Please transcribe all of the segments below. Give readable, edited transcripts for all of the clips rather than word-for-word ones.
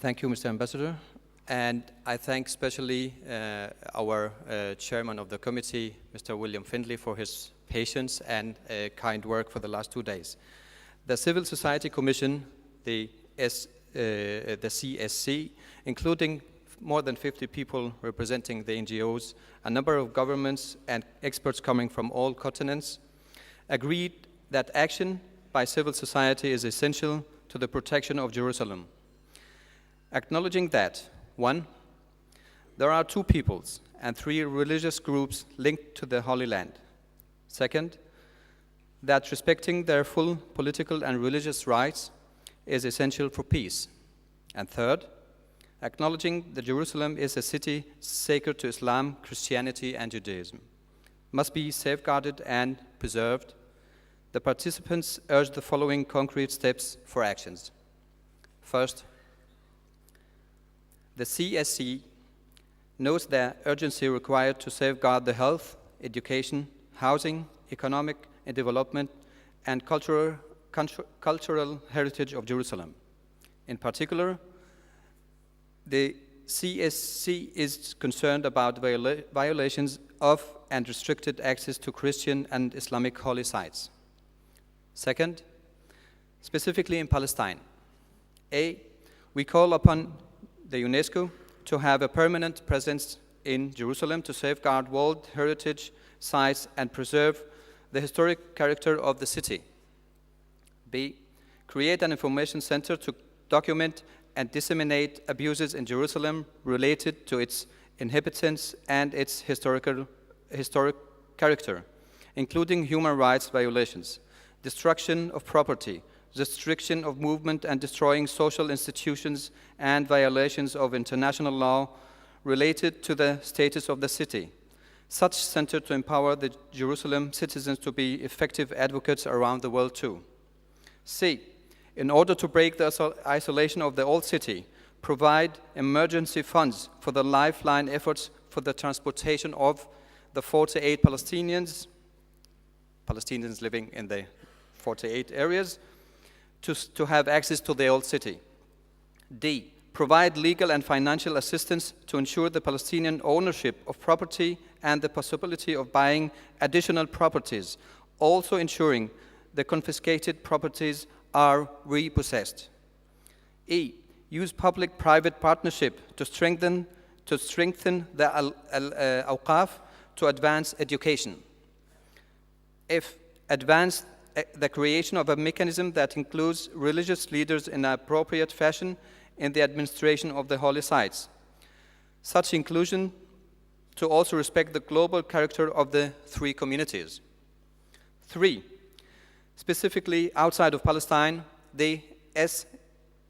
Thank you, Mr. Ambassador. And I thank especially our chairman of the committee, Mr. William Findlay, for his patience and kind work for the last 2 days. The Civil Society Commission, the CSC, including more than 50 people representing the NGOs, a number of governments and experts coming from all continents, agreed that action by civil society is essential to the protection of Jerusalem. Acknowledging that, 1, there are 2 peoples and 3 religious groups linked to the Holy Land. 2nd, that respecting their full political and religious rights is essential for peace. And 3rd, acknowledging that Jerusalem is a city sacred to Islam, Christianity, and Judaism, must be safeguarded and preserved. The participants urge the following concrete steps for actions. First, the CSC knows the urgency required to safeguard the health, education, housing, economic and development, and cultural heritage of Jerusalem. In particular, the CSC is concerned about violations of and restricted access to Christian and Islamic holy sites. Second, specifically in Palestine, we call upon the UNESCO to have a permanent presence in Jerusalem to safeguard World Heritage sites and preserve the historic character of the city. B, create an information center to document and disseminate abuses in Jerusalem related to its inhabitants and its historic character, including human rights violations, destruction of property, restriction of movement and destroying social institutions, and violations of international law related to the status of the city. Such center to empower the Jerusalem citizens to be effective advocates around the world too. C, in order to break the isolation of the old city, provide emergency funds for the lifeline efforts for the transportation of the 48 Palestinians living in the 48 areas, to have access to the old city. D, provide legal and financial assistance to ensure the Palestinian ownership of property and the possibility of buying additional properties, also ensuring the confiscated properties are repossessed. E, use public-private partnership to strengthen the Awqaf to advance education. F, advance the creation of a mechanism that includes religious leaders in an appropriate fashion in the administration of the holy sites. Such inclusion to also respect the global character of the 3 communities. 3, specifically outside of Palestine, the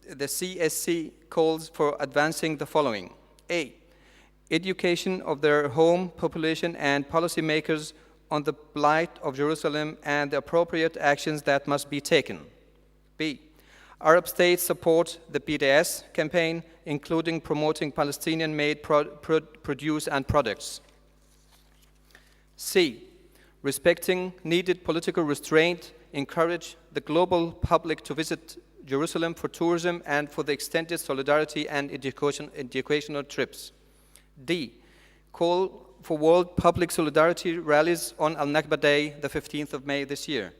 CSC calls for advancing the following. A, education of their home population and policymakers on the plight of Jerusalem and the appropriate actions that must be taken. B, Arab states support the BDS campaign, including promoting Palestinian-made produce and products. C, respecting needed political restraint, encourage the global public to visit Jerusalem for tourism and for the extended solidarity and educational trips. D, call for World Public Solidarity rallies on Al-Nakba Day, the 15th of May this year.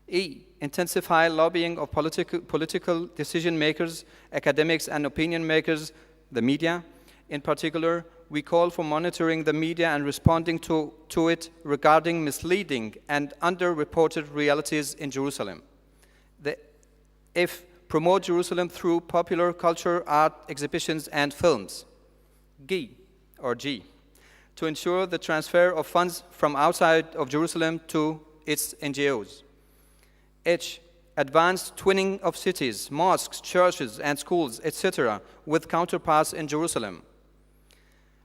E, intensify lobbying of political decision makers, academics and opinion makers, the media. In particular, we call for monitoring the media and responding to it regarding misleading and underreported realities in Jerusalem. F, promote Jerusalem through popular culture, art, exhibitions, and films. G, to ensure the transfer of funds from outside of Jerusalem to its NGOs. H, advance twinning of cities, mosques, churches, and schools, etc., with counterparts in Jerusalem.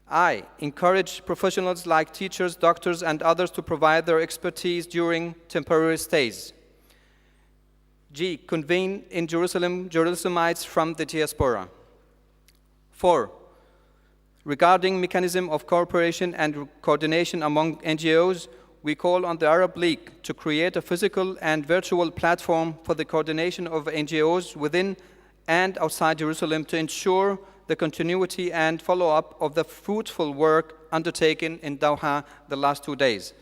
I, encourage professionals like teachers, doctors, and others to provide their expertise during temporary stays. G, convene in Jerusalem Jerusalemites from the diaspora. 4, regarding mechanism of cooperation and coordination among NGOs, we call on the Arab League to create a physical and virtual platform for the coordination of NGOs within and outside Jerusalem to ensure the continuity and follow-up of the fruitful work undertaken in Doha the last 2 days.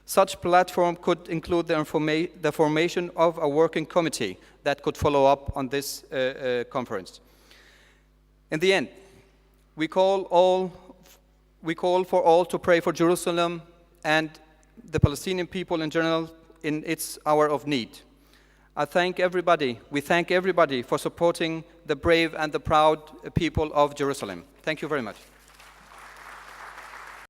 Such platform could include the formation of a working committee that could follow up on this conference. In the end, we call for all to pray for Jerusalem and the Palestinian people in general in its hour of need. We thank everybody for supporting the brave and the proud people of Jerusalem. Thank you very much.